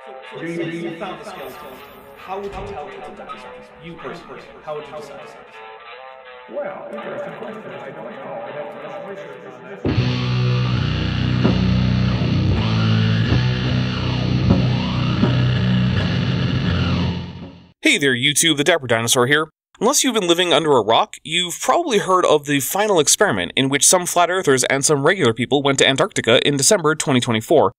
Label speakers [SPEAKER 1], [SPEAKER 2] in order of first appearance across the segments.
[SPEAKER 1] So let's say you found the skeleton. How would you tell it's a dinosaur? You personally, how would you decide?
[SPEAKER 2] Well, interesting question. I don't know. I'd have to do some research on that.
[SPEAKER 3] Hey there YouTube, the Dapper Dinosaur here. Unless you've been living under a rock, you've probably heard of the final experiment in which some flat earthers and some regular people went to Antarctica in December 2024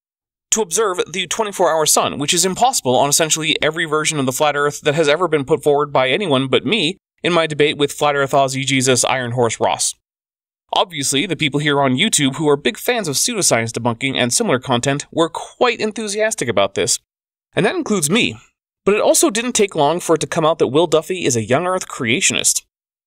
[SPEAKER 3] to observe the 24-hour sun, which is impossible on essentially every version of the flat earth that has ever been put forward by anyone but me in my debate with Flat Earth Aussie Jesus Iron Horse Ross. Obviously, the people here on YouTube who are big fans of pseudoscience debunking and similar content were quite enthusiastic about this, and that includes me. But it also didn't take long for it to come out that Will Duffy is a young Earth creationist.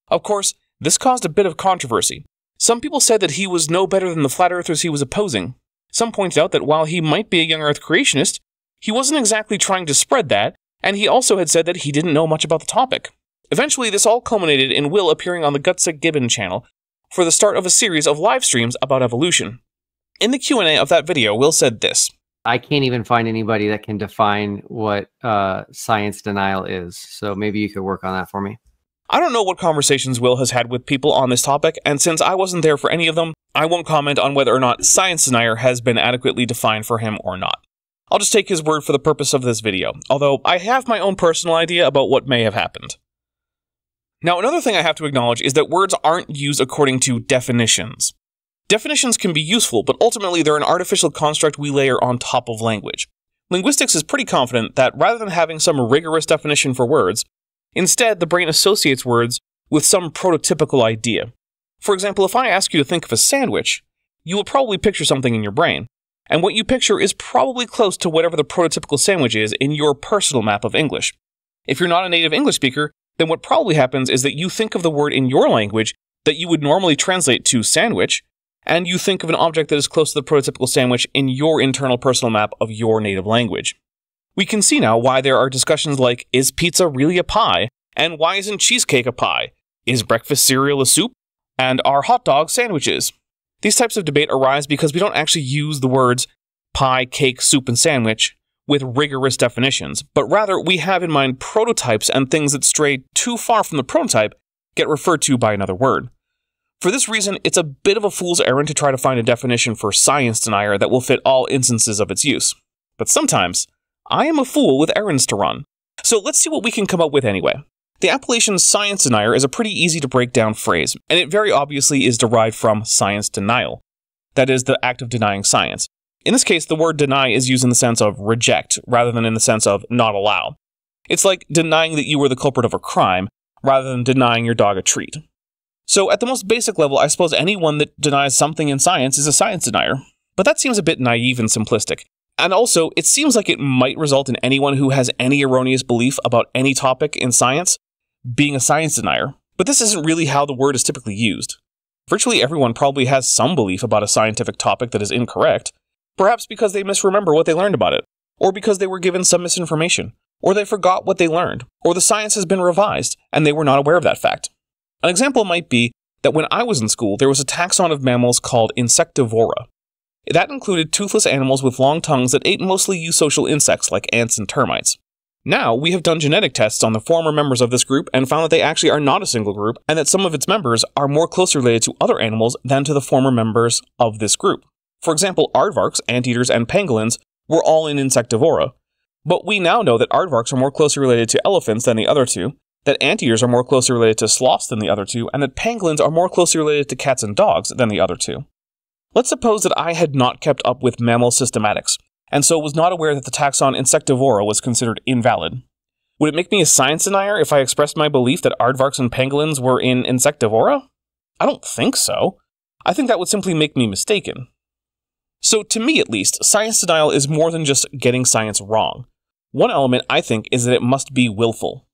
[SPEAKER 3] Of course, this caused a bit of controversy. Some people said that he was no better than the flat earthers he was opposing. Some pointed out that while he might be a young Earth creationist, he wasn't exactly trying to spread that, and he also had said that he didn't know much about the topic. Eventually, this all culminated in Will appearing on the Gustick Gibbon channel for the start of a series of live streams about evolution. In the Q&A of that video, Will said this:
[SPEAKER 4] I can't even find anybody that can define what science denial is, so maybe you could work on that for me.
[SPEAKER 3] I don't know what conversations Will has had with people on this topic, and since I wasn't there for any of them, I won't comment on whether or not science denier has been adequately defined for him or not. I'll just take his word for the purpose of this video, although I have my own personal idea about what may have happened. Now, another thing I have to acknowledge is that words aren't used according to definitions. Definitions can be useful, but ultimately they're an artificial construct we layer on top of language. Linguistics is pretty confident that rather than having some rigorous definition for words, instead the brain associates words with some prototypical idea. For example, if I ask you to think of a sandwich, you will probably picture something in your brain, and what you picture is probably close to whatever the prototypical sandwich is in your personal map of English. If you're not a native English speaker, then what probably happens is that you think of the word in your language that you would normally translate to sandwich, and you think of an object that is close to the prototypical sandwich in your internal personal map of your native language. We can see now why there are discussions like, is pizza really a pie? And why isn't cheesecake a pie? Is breakfast cereal a soup? And are hot dogs sandwiches? These types of debate arise because we don't actually use the words pie, cake, soup, and sandwich with rigorous definitions, but rather we have in mind prototypes, and things that stray too far from the prototype get referred to by another word. For this reason, it's a bit of a fool's errand to try to find a definition for science denier that will fit all instances of its use. But sometimes, I am a fool with errands to run. So let's see what we can come up with anyway. The appellation science denier is a pretty easy to break down phrase, and it very obviously is derived from science denial. That is, the act of denying science. In this case, the word deny is used in the sense of reject, rather than in the sense of not allow. It's like denying that you were the culprit of a crime, rather than denying your dog a treat. So at the most basic level, I suppose anyone that denies something in science is a science denier. But that seems a bit naive and simplistic. And also, it seems like it might result in anyone who has any erroneous belief about any topic in science being a science denier. But this isn't really how the word is typically used. Virtually everyone probably has some belief about a scientific topic that is incorrect, perhaps because they misremember what they learned about it, or because they were given some misinformation, or they forgot what they learned, or the science has been revised and they were not aware of that fact. An example might be that when I was in school, there was a taxon of mammals called Insectivora. That included toothless animals with long tongues that ate mostly eusocial insects like ants and termites. Now, we have done genetic tests on the former members of this group and found that they actually are not a single group, and that some of its members are more closely related to other animals than to the former members of this group. For example, aardvarks, anteaters, and pangolins were all in Insectivora. But we now know that aardvarks are more closely related to elephants than the other two, that anteaters are more closely related to sloths than the other two, and that pangolins are more closely related to cats and dogs than the other two. Let's suppose that I had not kept up with mammal systematics, and so was not aware that the taxon Insectivora was considered invalid. Would it make me a science denier if I expressed my belief that aardvarks and pangolins were in Insectivora? I don't think so. I think that would simply make me mistaken. So to me at least, science denial is more than just getting science wrong. One element, I think, is that it must be willful.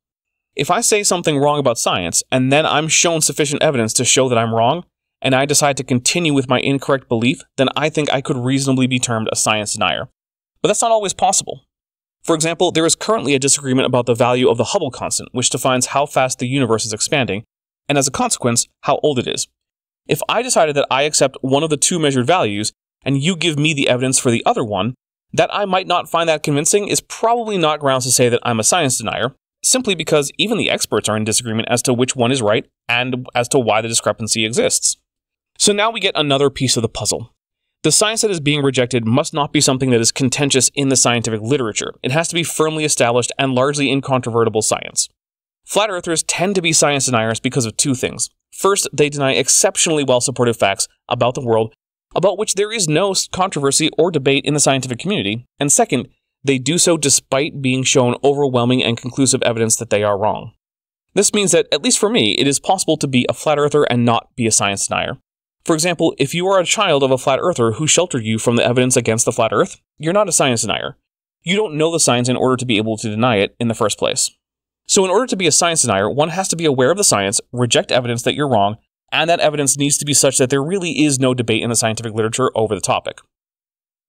[SPEAKER 3] If I say something wrong about science, and then I'm shown sufficient evidence to show that I'm wrong, and I decide to continue with my incorrect belief, then I think I could reasonably be termed a science denier. But that's not always possible. For example, there is currently a disagreement about the value of the Hubble constant, which defines how fast the universe is expanding, and as a consequence, how old it is. If I decided that I accept one of the two measured values, and you give me the evidence for the other one, That I might not find that convincing is probably not grounds to say that I'm a science denier, simply because even the experts are in disagreement as to which one is right and as to why the discrepancy exists. So now we get another piece of the puzzle. The science that is being rejected must not be something that is contentious in the scientific literature. It has to be firmly established and largely incontrovertible science. Flat earthers tend to be science deniers because of two things. First, they deny exceptionally well-supported facts about the world about which there is no controversy or debate in the scientific community, and second, they do so despite being shown overwhelming and conclusive evidence that they are wrong. This means that, at least for me, it is possible to be a flat earther and not be a science denier. For example, if you are a child of a flat earther who sheltered you from the evidence against the flat earth, you're not a science denier. You don't know the science in order to be able to deny it in the first place. So in order to be a science denier, one has to be aware of the science, reject evidence that you're wrong, and that evidence needs to be such that there really is no debate in the scientific literature over the topic.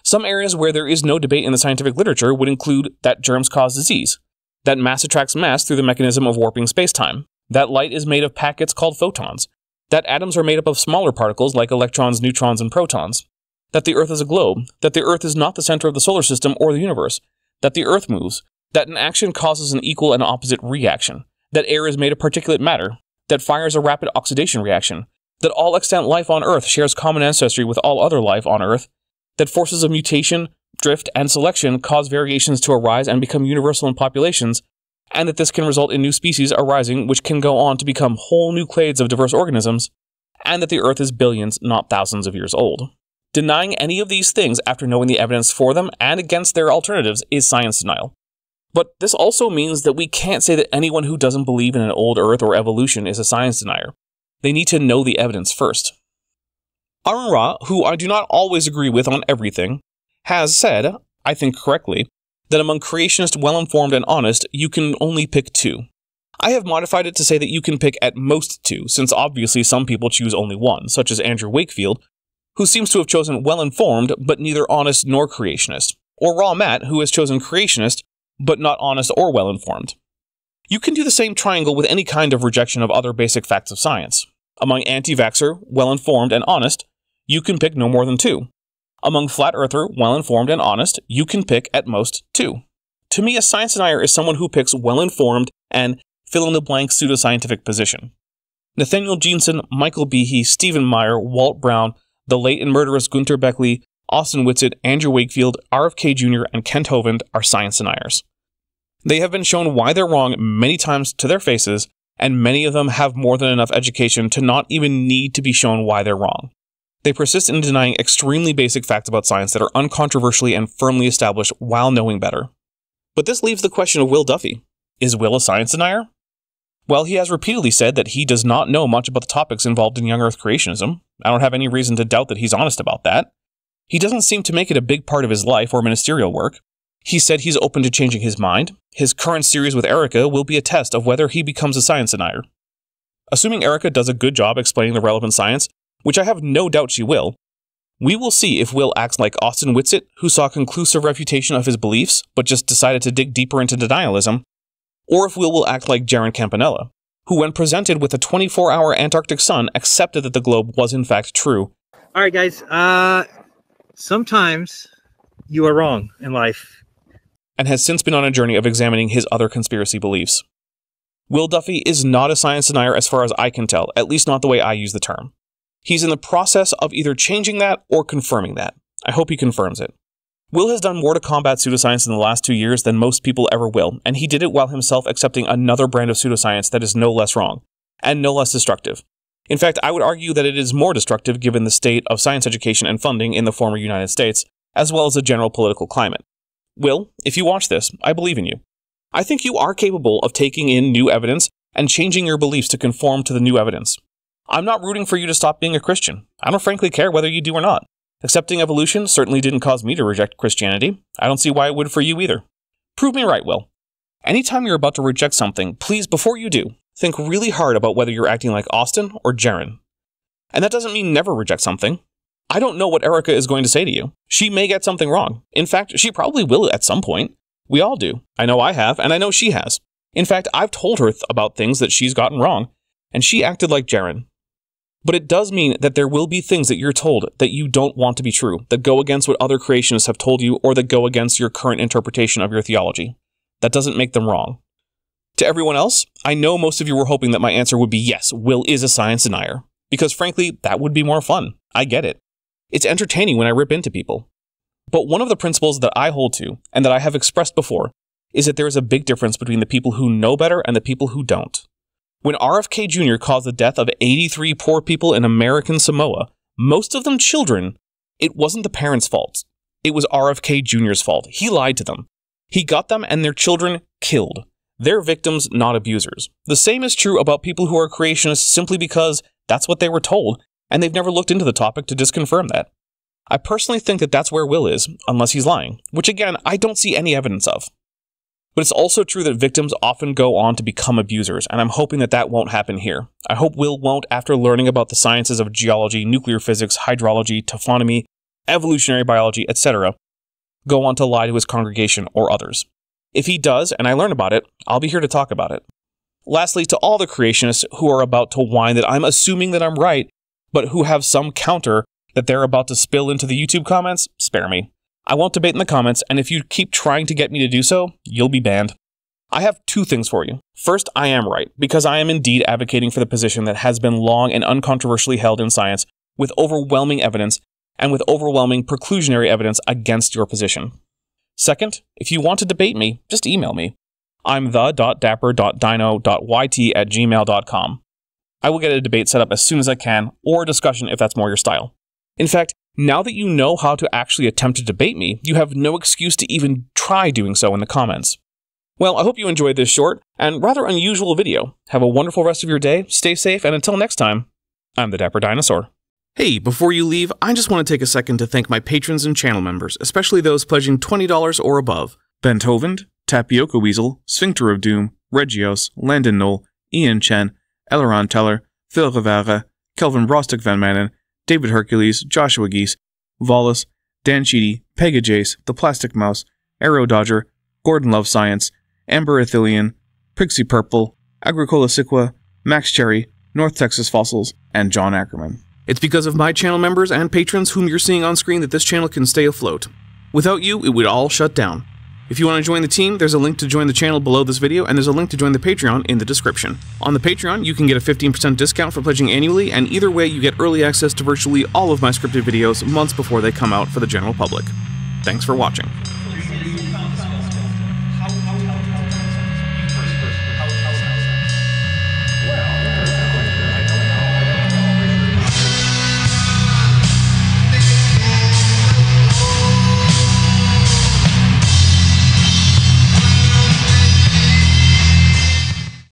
[SPEAKER 3] Some areas where there is no debate in the scientific literature would include that germs cause disease, that mass attracts mass through the mechanism of warping spacetime, that light is made of packets called photons, that atoms are made up of smaller particles like electrons, neutrons, and protons, that the Earth is a globe, that the Earth is not the center of the solar system or the universe, that the Earth moves, that an action causes an equal and opposite reaction, that air is made of particulate matter, that fire is a rapid oxidation reaction, that all extant life on Earth shares common ancestry with all other life on Earth, that forces of mutation, drift, and selection cause variations to arise and become universal in populations, and that this can result in new species arising which can go on to become whole new clades of diverse organisms, and that the Earth is billions, not thousands of years old. Denying any of these things after knowing the evidence for them and against their alternatives is science denial. But this also means that we can't say that anyone who doesn't believe in an old Earth or evolution is a science denier. They need to know the evidence first. Arun Ra, who I do not always agree with on everything, has said, I think correctly, that among creationists well-informed and honest, you can only pick two. I have modified it to say that you can pick at most two, since obviously some people choose only one, such as Andrew Wakefield, who seems to have chosen well-informed but neither honest nor creationist, or Ra Matt, who has chosen creationist but not honest or well-informed. You can do the same triangle with any kind of rejection of other basic facts of science. Among anti-vaxxer, well-informed, and honest, you can pick no more than two. Among flat-earther, well-informed, and honest, you can pick at most two. To me, a science denier is someone who picks well-informed and fill-in-the-blank pseudoscientific position. Nathaniel Jeanson, Michael Behe, Stephen Meyer, Walt Brown, the late and murderous Gunter Beckley, Austin Whitsitt, Andrew Wakefield, RFK Jr., and Kent Hovind are science deniers. They have been shown why they're wrong many times to their faces, and many of them have more than enough education to not even need to be shown why they're wrong. They persist in denying extremely basic facts about science that are uncontroversially and firmly established while knowing better. But this leaves the question of Will Duffy. Is Will a science denier? Well, he has repeatedly said that he does not know much about the topics involved in young Earth creationism. I don't have any reason to doubt that he's honest about that. He doesn't seem to make it a big part of his life or ministerial work. He said he's open to changing his mind. His current series with Erika will be a test of whether he becomes a science denier. Assuming Erika does a good job explaining the relevant science, which I have no doubt she will, we will see if Will acts like Austin Whitsitt, who saw conclusive refutation of his beliefs, but just decided to dig deeper into denialism, or if Will act like Jaron Campanella, who when presented with a 24-hour Antarctic sun accepted that the globe was in fact true.
[SPEAKER 5] All right, guys, sometimes you are wrong in life.
[SPEAKER 3] And has since been on a journey of examining his other conspiracy beliefs. Will Duffy is not a science denier as far as I can tell, at least not the way I use the term. He's in the process of either changing that or confirming that. I hope he confirms it. Will has done more to combat pseudoscience in the last 2 years than most people ever will, and he did it while himself accepting another brand of pseudoscience that is no less wrong, and no less destructive. In fact, I would argue that it is more destructive given the state of science education and funding in the former United States, as well as the general political climate. Will, if you watch this, I believe in you. I think you are capable of taking in new evidence and changing your beliefs to conform to the new evidence. I'm not rooting for you to stop being a Christian. I don't frankly care whether you do or not. Accepting evolution certainly didn't cause me to reject Christianity. I don't see why it would for you either. Prove me right, Will. Anytime you're about to reject something, please, before you do, think really hard about whether you're acting like Austin or Jaron. And that doesn't mean never reject something. I don't know what Erika is going to say to you. She may get something wrong. In fact, she probably will at some point. We all do. I know I have, and I know she has. In fact, I've told her about things that she's gotten wrong, and she acted like Jaron. But it does mean that there will be things that you're told that you don't want to be true, that go against what other creationists have told you, or that go against your current interpretation of your theology. That doesn't make them wrong. To everyone else, I know most of you were hoping that my answer would be yes, Will is a science denier. Because frankly, that would be more fun. I get it. It's entertaining when I rip into people. But one of the principles that I hold to, and that I have expressed before, is that there is a big difference between the people who know better and the people who don't. When RFK Jr. caused the death of 83 poor people in American Samoa, most of them children, it wasn't the parents' fault. It was RFK Jr.'s fault. He lied to them. He got them and their children killed. They're victims, not abusers. The same is true about people who are creationists simply because that's what they were told, and they've never looked into the topic to disconfirm that. I personally think that that's where Will is, unless he's lying, which again, I don't see any evidence of. But it's also true that victims often go on to become abusers, and I'm hoping that that won't happen here. I hope Will won't, after learning about the sciences of geology, nuclear physics, hydrology, taphonomy, evolutionary biology, etc., go on to lie to his congregation or others. If he does, and I learn about it, I'll be here to talk about it. Lastly, to all the creationists who are about to whine that I'm assuming that I'm right, but who have some counter that they're about to spill into the YouTube comments, spare me. I won't debate in the comments, and if you keep trying to get me to do so, you'll be banned. I have two things for you. First, I am right, because I am indeed advocating for the position that has been long and uncontroversially held in science, with overwhelming evidence, and with overwhelming preclusionary evidence against your position. Second, if you want to debate me, just email me. I'm the.dapper.dino.yt@gmail.com. I will get a debate set up as soon as I can, or a discussion if that's more your style. In fact, now that you know how to actually attempt to debate me, you have no excuse to even try doing so in the comments. Well, I hope you enjoyed this short and rather unusual video. Have a wonderful rest of your day, stay safe, and until next time, I'm the Dapper Dinosaur. Hey, before you leave, I just want to take a second to thank my patrons and channel members, especially those pledging $20 or above. Ben Tovand, Tapioca Weasel, Sphincter of Doom, Regios, Landon Knoll, Ian Chen, Eleron Teller, Phil Rivera, Kelvin Brostick Van Manen, David Hercules, Joshua Geese, Vollus, Dan Sheedy, Pega Jace, The Plastic Mouse, Arrow Dodger, Gordon Love Science, Amber Athelian, Prixie Purple, Agricola Siqua, Max Cherry, North Texas Fossils, and John Ackerman. It's because of my channel members and patrons whom you're seeing on screen that this channel can stay afloat. Without you, it would all shut down. If you want to join the team, there's a link to join the channel below this video, and there's a link to join the Patreon in the description. On the Patreon, you can get a 15% discount for pledging annually, and either way, you get early access to virtually all of my scripted videos months before they come out for the general public. Thanks for watching.